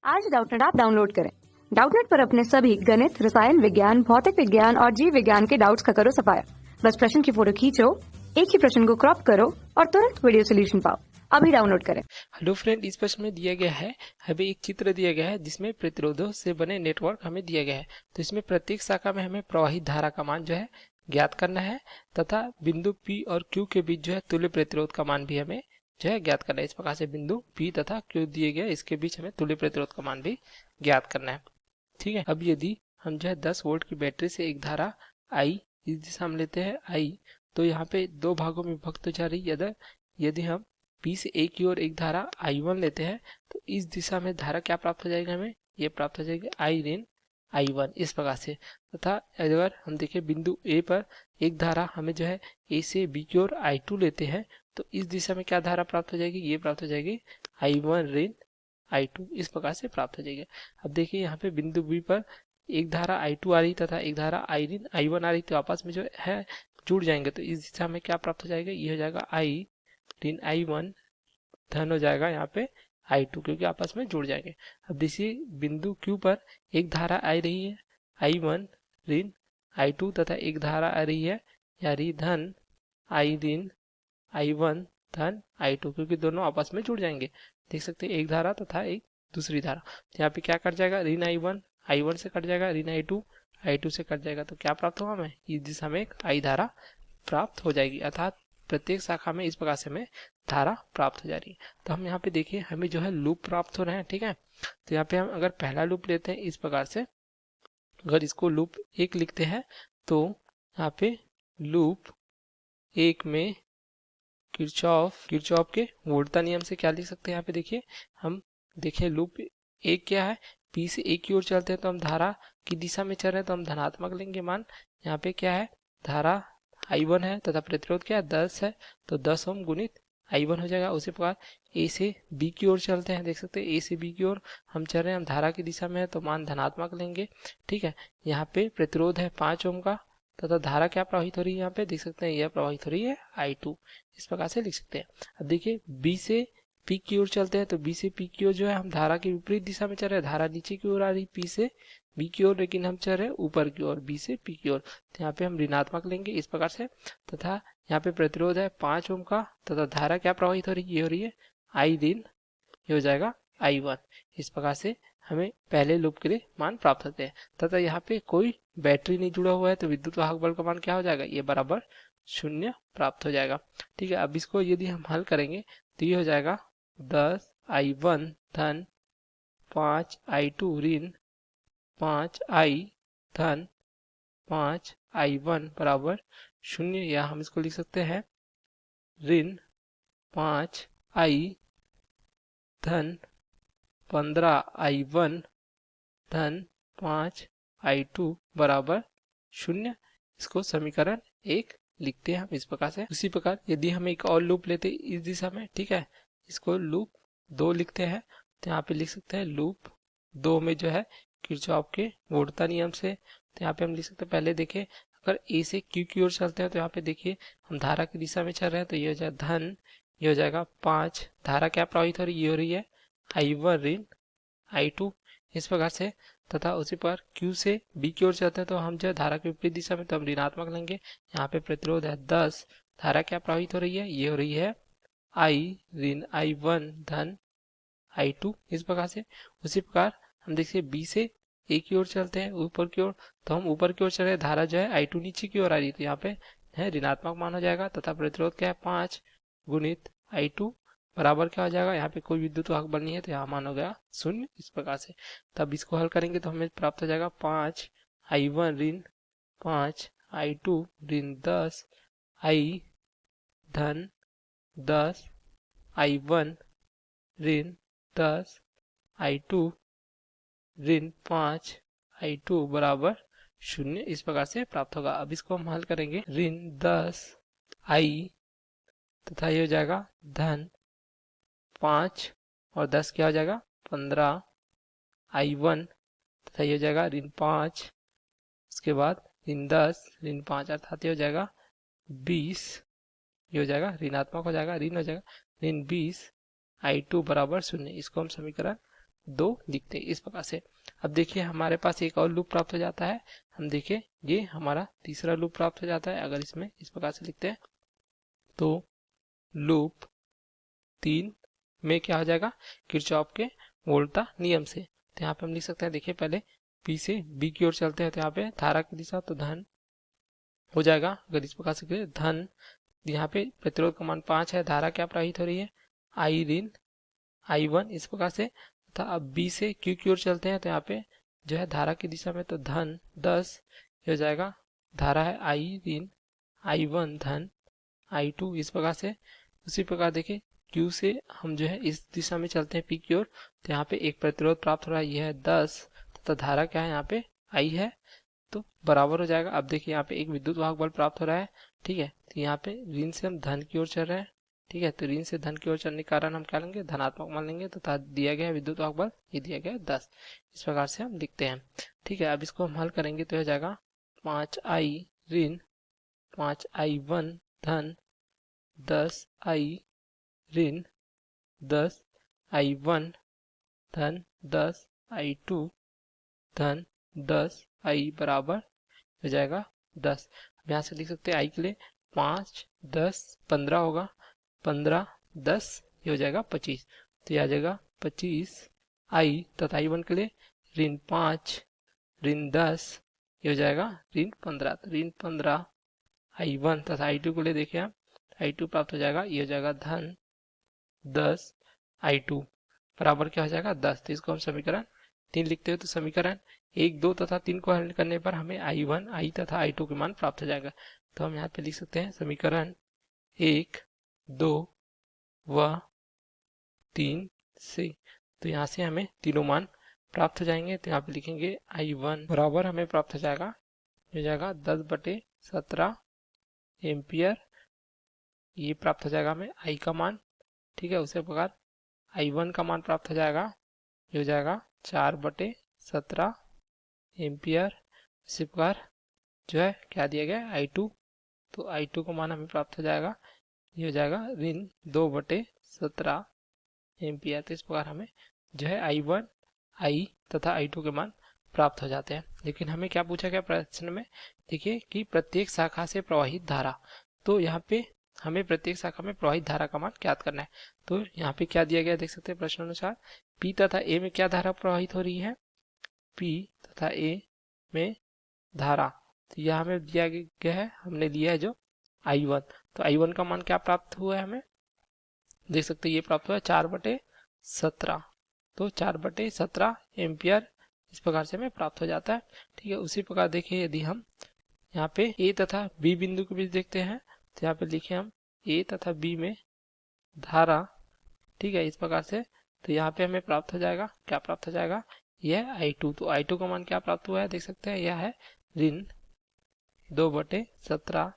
आज Doubtnut app download करें। Doubtnut पर अपने सभी गणित, रसायन विज्ञान, भौतिक विज्ञान और जीव विज्ञान के डाउट्स का करो सफाया। बस प्रश्न की फोटो खींचो, एक ही प्रश्न को क्रॉप करो और तुरंत वीडियो सोल्यूशन पाओ। अभी डाउनलोड करें। हेलो फ्रेंड, इस प्रश्न में दिया गया है, हमें एक चित्र दिया गया है जिसमें प्रतिरोधों से बने नेटवर्क हमें दिया गया है। तो इसमें प्रत्येक शाखा में हमें प्रवाहित धारा का मान जो है ज्ञात करना है तथा बिंदु P और Q के बीच जो है तुल्य प्रतिरोध का मान भी हमें जो है ज्ञात करना है। इस प्रकार से बिंदु P तथा Q दिए गए, इसके बीच हमें तुल्य प्रतिरोध का मान भी ज्ञात करना है। ठीक है, अब यदि हम जो है 10 वोल्ट की बैटरी से एक धारा I इस दिशा में लेते हैं I, तो यहाँ पे दो भागों में विभक्त हो जा रही है। यदि हम P से A की ओर एक धारा I1 लेते हैं तो इस दिशा में धारा क्या प्राप्त हो जाएगा, हमें ये प्राप्त हो जाएगी I ऋण I1 इस प्रकार से। तथा अगर हम देखें बिंदु A पर एक धारा हमें जो है A से B की ओर I2 लेते हैं तो इस दिशा में क्या धारा प्राप्त हो जाएगी, ये प्राप्त हो जाएगी I1 ऋण I2 इस प्रकार से प्राप्त हो जाएगी। अब देखिए यहाँ पे बिंदु B पर एक धारा I2 आ रही तथा एक धारा I ऋण I1 आ रही, तो आपस में जो है जुड़ जाएंगे तो इस दिशा में क्या प्राप्त हो जाएगा, ये हो जाएगा I ऋण I1 धन हो जाएगा यहाँ पे I2, क्योंकि आपस में जुड़ जाएंगे। अब देखिए बिंदु Q पर एक धारा आ रही है I1 ऋण I2 तथा एक धारा आ रही है यानी धन I ऋण I1 धन I2, क्योंकि दोनों आपस में जुड़ जाएंगे। देख सकते हैं एक धारा तथा एक दूसरी धारा, तो यहाँ पे क्या कट जाएगा, ऋण I1 से कट जाएगा, ऋण I2 से कट जाएगा, तो क्या प्राप्त होगा, हमें इस दिशा में एक I धारा प्राप्त हो जाएगी। अर्थात प्रत्येक शाखा में इस प्रकार से हमें धारा प्राप्त हो जा रही है। तो हम यहाँ पे देखिए हमें जो है लूप प्राप्त हो रहे हैं। ठीक है, तो यहाँ पे हम अगर पहला लूप लेते हैं इस प्रकार से, अगर इसको लूप 1 लिखते हैं तो यहाँ पे लूप 1 में किरचॉफ के वोल्टता नियम से क्या लिख सकते हैं। यहाँ पे देखिए हम देखें लूप 1 क्या है, P से A की ओर चलते हैं तो हम धारा की दिशा में चल रहे हैं तो हम धनात्मक लेंगे मान। यहाँ पे क्या है, धारा I1 है तथा प्रतिरोध क्या है 10 है, तो 10 ओम गुणित I1 हो जाएगा। उसी प्रकार A से B की ओर चलते हैं, देख सकते हैं A से B की ओर हम चल रहे हैं, हम धारा की दिशा में है तो मान धनात्मक लेंगे। ठीक है, यहाँ पे प्रतिरोध है 5 ओम का तथा धारा क्या प्रवाहित हो रही है, यहाँ पे देख सकते हैं यह प्रवाहित हो रही है I2, इस प्रकार से लिख सकते हैं। अब देखिए B से P की ओर चलते हैं तो B से P की ओर जो है हम धारा की विपरीत दिशा में चल रहे हैं, धारा नीचे की ओर आ रही P से B की ओर, लेकिन हम चल रहे हैं ऊपर की ओर B से P की ओर, तो यहाँ पे हम ऋणात्मक लेंगे इस प्रकार से। तथा यहाँ पे प्रतिरोध है 5 ओम का तथा धारा क्या प्रवाहित हो रही है, ये हो रही है I ऋण, ये हो जाएगा I1। इस प्रकार से हमें पहले लूप के लिए मान प्राप्त होते हैं तथा यहाँ पे कोई बैटरी नहीं जुड़ा हुआ है तो विद्युत वाहक बल का मान क्या हो जाएगा, ये बराबर 0 प्राप्त हो जाएगा। ठीक है, अब इसको यदि हम हल करेंगे तो ये हो जाएगा 10 I1 धन 5 I2 ऋण 5 I धन 5 I1 बराबर 0, या हम इसको लिख सकते हैं ऋण 5 I धन 15 I1 धन 5 I2 बराबर 0। इसको समीकरण 1 लिखते हैं हम इस प्रकार से। उसी प्रकार यदि हम एक और लूप लेते इस दिशा में, ठीक है, इसको लूप 2 लिखते हैं, तो यहाँ पे लिख सकते हैं लूप 2 में जो है किरचॉफ के वोल्टता नियम से, तो यहाँ पे हम लिख सकते हैं, पहले देखें अगर A से Q की ओर चलते हैं तो यहाँ पे देखिए हम धारा की दिशा में चल रहे हैं तो ये हो जाएगा धन, ये हो जाएगा 5, धारा क्या प्रवाहित हो रही है, ये हो रही है I1 ऋण I2 इस प्रकार से। तथा उसी पर Q से B की ओर चलते हैं तो हम जो है धारा के विपरीत दिशा में तो हम ऋणात्मक लेंगे। यहाँ पे प्रतिरोध है 10, धारा क्या प्रवाहित हो रही है, ये हो रही है I ऋण I1 धन I2 इस प्रकार से। उसी प्रकार हम देखिए B से A की ओर चलते हैं ऊपर की ओर, तो हम ऊपर की ओर चल रहे हैं, धारा जो है I2 नीचे की ओर आ रही है तो यहाँ पे है ऋणात्मक मान हो जाएगा तथा प्रतिरोध क्या है 5 गुणित I2 बराबर क्या हो जाएगा, यहाँ पे कोई विद्युत वाहक बल नहीं है तो यहाँ मान हो गया 0 इस प्रकार से। तब इसको हल करेंगे तो हमें प्राप्त हो जाएगा 5 I1 ऋण 5 I2 ऋण 10 I धन 10 I1 ऋण 10 I2 ऋण 5 I2 बराबर 0 इस प्रकार से प्राप्त होगा। अब इसको हम हल करेंगे, ऋण 10 I तथा ये हो जाएगा धन 5 और 10 क्या हो जाएगा 15 I1 तथा ये हो जाएगा ऋण 5, उसके बाद ऋण 10 ऋण 5 अर्थात ये हो जाएगा 20, ये हो जाएगा ऋणात्मक हो जाएगा, ऋण हो जाएगा ऋण 20 I2 बराबर 0। इसको हम समीकरण 2 लिखते हैं इस प्रकार से। अब देखिए हमारे पास एक और लूप प्राप्त हो जाता है। हम देखिए ये हमारा तीसरा लूप प्राप्त हो जाता है। अगर इसमें इस प्रकार से लिखते हैं तो लूप 3 में क्या हो जाएगा, किरचॉफ के वोल्टा नियम से। तो यहाँ पे हम लिख सकते हैं, देखिए पहले P से B की ओर चलते हैं तो यहाँ पे धारा की दिशा तो धन हो जाएगा। अगर इस प्रकार से धन, यहाँ पे प्रतिरोध का मान 5 है, धारा क्या प्रवाहित हो रही है, I ऋण I1 इस प्रकार से। तथा अब B से Q की ओर चलते हैं तो यहाँ पे जो है धारा की दिशा में तो धन 10 हो जाएगा। धारा है I ऋण I1 धन I2 इस प्रकार से। उसी प्रकार देखिए Q से हम जो है इस दिशा में चलते हैं P की ओर तो यहाँ पे एक प्रतिरोध प्राप्त हो रहा है, यह है 10 तथा धारा क्या है यहाँ पे I है, तो बराबर हो जाएगा। अब देखिए यहाँ पे एक विद्युत वाहक बल प्राप्त हो रहा है, ठीक है। तो यहाँ पे ऋण से हम धन की ओर चल रहे हैं, ठीक है। तो ऋण से धन की ओर चलने के कारण हम क्या लेंगे, धनात्मक मान लेंगे। तो दिया गया विद्युत वाहक बल ये दिया गया 10, इस प्रकार से हम लिखते हैं, ठीक है। अब इसको हम हल करेंगे तो हो जाएगा 5I ऋण 5I1 धन 10I ऋण 10I1 धन 10I2 धन 10I बराबर हो जाएगा 10। अब यहाँ से लिख सकते हैं I के लिए 5 10 15 होगा, 15 10 ये हो जाएगा 25। तो ये आ जाएगा 25I तथा I1 के लिए ऋण 5 ऋण 10 ये हो जाएगा ऋण 15। तो ऋण 15 I1 तथा I2 के लिए देखिए आप I2 प्राप्त हो जाएगा, ये हो जाएगा धन 10 I2 बराबर क्या हो जाएगा 10। तो इसको हम समीकरण 3 लिखते हैं। तो समीकरण 1 2 तथा 3 को हल करने पर हमें I1 I तथा I2 के मान प्राप्त हो जाएगा। तो हम यहाँ पे लिख सकते हैं समीकरण 1 2 व 3 से। तो यहाँ से हमें तीनों मान प्राप्त हो जाएंगे। तो यहाँ पे लिखेंगे I1 बराबर हमें प्राप्त हो जाएगा, हो जाएगा 10/17 एम्पियर, ये प्राप्त हो जाएगा हमें I का मान, ठीक है। उसी प्रकार I1 का मान प्राप्त हो जाएगा, ये हो जाएगा 4/17 एम्पियर। इसी प्रकार जो है क्या दिया गया I2, तो I2 का मान हमें प्राप्त हो जाएगा, ये हो जाएगा ऋण 2/17 एम्पियर। तो इस प्रकार हमें जो है I1 I तथा I2 के मान प्राप्त हो जाते हैं। लेकिन हमें क्या पूछा गया प्रश्न में, देखिए कि प्रत्येक शाखा से प्रवाहित धारा। तो यहाँ पे हमें प्रत्येक शाखा में प्रवाहित धारा का मान ज्ञात करना है। तो यहाँ पे क्या दिया गया देख सकते हैं प्रश्न अनुसार, P तथा A में क्या धारा प्रवाहित हो रही है, P तथा A में धारा। तो यह हमें दिया गया है, हमने लिया है जो I1। तो I1 का मान क्या प्राप्त हुआ है, हमें देख सकते हैं ये प्राप्त हुआ है 4/17। तो 4/17 एम्पियर इस प्रकार से हमें प्राप्त हो जाता है, ठीक है। उसी प्रकार देखिए यदि हम यहाँ पे A तथा B बिंदु के बीच देखते हैं तो यहाँ पे लिखे हम A तथा B में धारा, ठीक है, इस प्रकार से। तो यहाँ पे हमें प्राप्त हो जाएगा, क्या प्राप्त हो जाएगा, यह I2। तो I2 का मान क्या प्राप्त हुआ है देख सकते हैं, यह है ऋण 2/17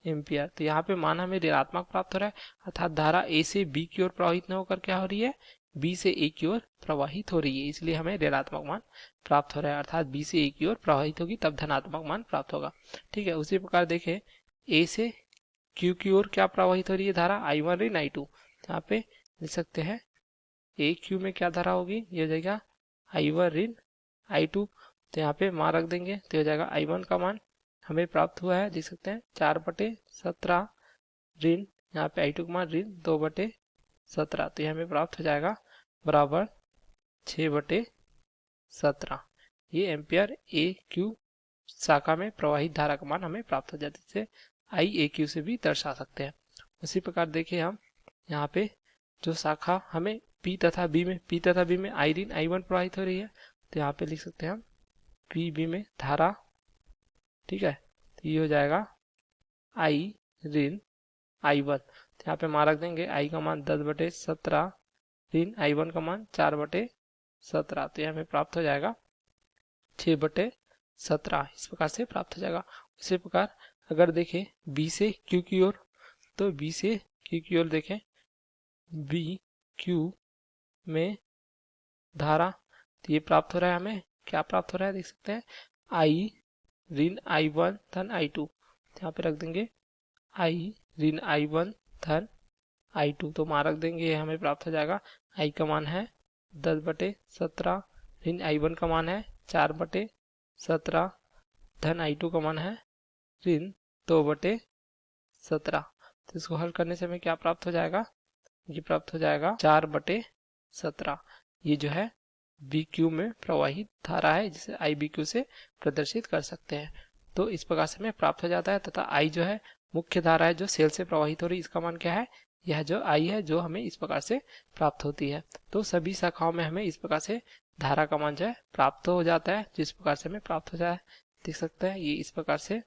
एम्पियर। तो यहाँ पे मान हमें ऋणात्मक प्राप्त हो रहा है, अर्थात धारा A से B की ओर प्रवाहित न होकर क्या हो रही है, B से A की ओर प्रवाहित हो रही है, इसलिए हमें ऋणात्मक मान प्राप्त हो रहा है। अर्थात B से A की ओर प्रवाहित होगी तब धनात्मक मान प्राप्त होगा, ठीक है। उसी प्रकार देखें A से Q की ओर क्या प्रवाहित हो रही है धारा, I1 ऋण I2। यहाँ पे लिख सकते हैं AQ में क्या धारा होगी, ये हो जाएगा I1 ऋण I2। तो यहाँ पे मान रख देंगे तो हो जाएगा I1 का मान हमें प्राप्त हुआ है, देख सकते हैं 4/17 ऋण, यहाँ पे I2 का मान ऋण 2/17। तो ये हमें प्राप्त हो जाएगा बराबर 6/17। ये एम्पियर AQ शाखा में प्रवाहित धारा का मान हमें प्राप्त हो जाता है, जिसे IAQ से भी दर्शा सकते हैं। उसी प्रकार देखिए हम यहाँ पे जो शाखा हमें P तथा B में I ऋण I1 प्रवाहित हो रही है, तो यहाँ पे लिख सकते हैं हम PB में धारा, ठीक है। तो ये हो जाएगा I ऋण I1। तो यहाँ पे मान रख देंगे I का मान 10/17 ऋण I1 का मान 4/17। तो ये हमें प्राप्त हो जाएगा 6/17, इस प्रकार से प्राप्त हो जाएगा। उसी प्रकार अगर देखें B से Q की ओर, तो B से Q की ओर देखें, B Q में धारा, तो ये प्राप्त हो रहा है, हमें क्या प्राप्त हो रहा है देख सकते हैं I ऋण I1 धन I2। यहाँ पे रख देंगे I ऋण I1 धन I2। तो मान रख देंगे, हमें प्राप्त हो जाएगा I का मान है 10/17 ऋण I1 का मान है 4/17 धन I2 का मान है ऋण 2/17। तो इसको हल करने से हमें क्या प्राप्त हो जाएगा, ये प्राप्त हो जाएगा 4/17। ये जो है BQ में प्रवाहित धारा है जिसे IBQ से प्रदर्शित कर सकते हैं। तो इस प्रकार से हमें प्राप्त हो जाता है तथा I जो है मुख्य धारा है जो सेल से प्रवाहित हो रही है, इसका मान क्या है, यह जो I है जो हमें इस प्रकार से प्राप्त होती है। तो सभी शाखाओं में हमें इस प्रकार से धारा का मान जो है प्राप्त हो जाता है, जिस प्रकार से हमें प्राप्त हो जाए देख सकते हैं ये इस प्रकार से।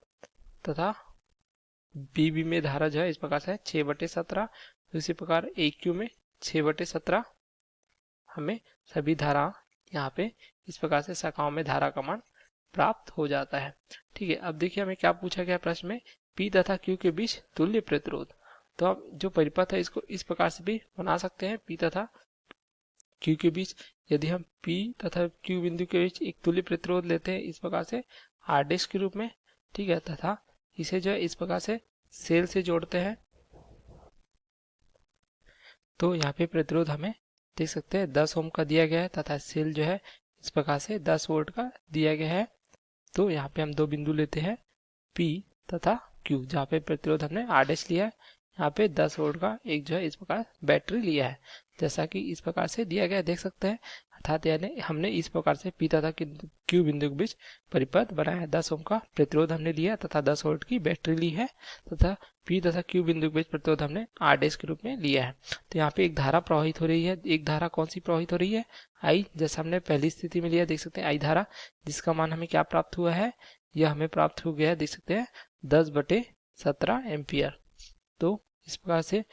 तथा BB में धारा जो है इस प्रकार से 6/17। इसी प्रकार AQ में 6/17 हमें सभी धारा यहाँ पे इस प्रकार से शाखाओं में धारा का मान प्राप्त हो जाता है। ठीक है, अब देखिए हमें क्या पूछा गया प्रश्न में, P तथा Q के बीच तुल्य प्रतिरोध। तो हम जो परिपथ है इसको इस प्रकार से भी बना सकते हैं, P तथा Q के बीच यदि हम P तथा Q बिंदु के बीच एक तुल्य प्रतिरोध लेते हैं इस प्रकार से R' के रूप में, ठीक है, तथा इसे जो है इस प्रकार से सेल से जोड़ते हैं तो यहाँ पे प्रतिरोध हमें देख सकते हैं 10 ओम का दिया गया है तथा सेल जो है इस प्रकार से 10 वोल्ट का दिया गया है। तो यहाँ पे हम दो बिंदु लेते हैं P तथा Q, जहाँ पे प्रतिरोध हमने R' लिया है, यहाँ पे 10 वोल्ट का एक जो है इस प्रकार बैटरी लिया है, जैसा कि इस प्रकार से दिया गया देख सकते हैं। अर्थात यानी हमने इस प्रकार से P तथा Q बिंदु के बीच परिपथ बनाया है। 10 ओम का प्रतिरोध हमने लिया तथा 10 वोल्ट की बैटरी ली है तथा P तथा Q बिंदु के बीच प्रतिरोध हमने R' के रूप में लिया है। तो यहाँ पे एक धारा प्रवाहित हो रही है, एक धारा कौन सी प्रवाहित हो रही है, I, जैसा हमने पहली स्थिति में लिया देख सकते हैं I धारा, जिसका मान हमें क्या प्राप्त हुआ है, यह हमें प्राप्त हो गया है देख सकते हैं 10/17 एम्पियर। तो इस प्रकार से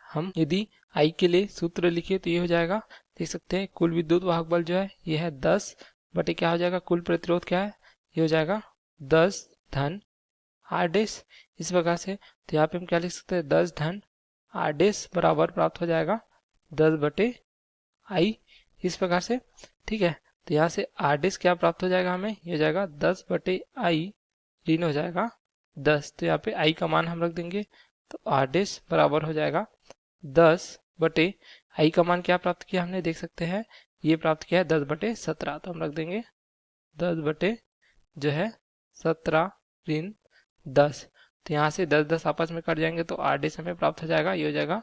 हम यदि I के लिए सूत्र लिखे तो ये हो जाएगा देख सकते हैं कुल विद्युत वाहक बल जो है ये है 10 बटे क्या हो जाएगा, कुल प्रतिरोध क्या है, ये हो जाएगा 10 धन R'। इस प्रकार से तो यहाँ पे हम क्या लिख सकते हैं 10 धन R' बराबर प्राप्त हो जाएगा 10/I इस प्रकार से। ठीक है, तो यहाँ से R' क्या प्राप्त हो जाएगा हमें, ये हो जाएगा 10/I ऋण हो जाएगा 10। तो यहाँ पे I का मान हम रख देंगे तो R' बराबर हो जाएगा 10/I का मान क्या प्राप्त किया हमने देख सकते हैं, ये प्राप्त किया है 10/17। तो हम रख देंगे 10 जो है 17 ऋण 10। तो यहाँ से 10 आपस में कट जाएंगे तो R' हमें प्राप्त हो जाएगा, ये हो जाएगा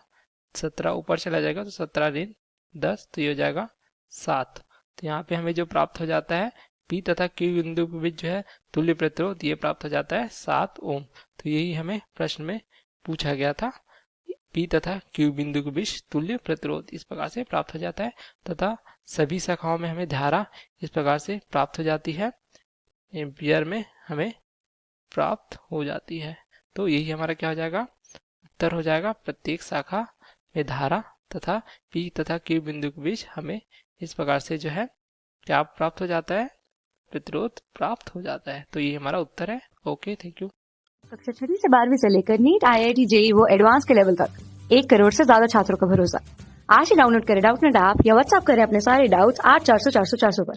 17 ऊपर चला जाएगा तो 17 ऋण 10, तो ये हो जाएगा 7। तो यहाँ पे हमें जो प्राप्त हो जाता है P तथा Q बिंदु के बीच जो है तुल्य प्रतिरोध, ये प्राप्त हो जाता है 7 ओम। तो यही हमें प्रश्न में पूछा गया था, P तथा Q बिंदु के बीच तुल्य प्रतिरोध इस प्रकार से प्राप्त हो जाता है तथा सभी शाखाओं में हमें धारा इस प्रकार से प्राप्त हो जाती है, एम्पियर में हमें प्राप्त हो जाती है। तो यही हमारा क्या हो जाएगा, उत्तर हो जाएगा। प्रत्येक शाखा में धारा तथा P तथा Q बिंदु के बीच हमें इस प्रकार से जो है क्या प्राप्त हो जाता है, प्रतिरोध प्राप्त हो जाता है। तो ये हमारा उत्तर है। Okay, thank you. कक्षा 6 से 12वीं से लेकर नीट, IIT, JEE वो एडवांस के लेवल तक 1 करोड़ से ज्यादा छात्रों का भरोसा। आज ही डाउनलोड करें डाउटनेट ऐप या व्हाट्सएप करें अपने सारे डाउट्स 8400 400 400 पर।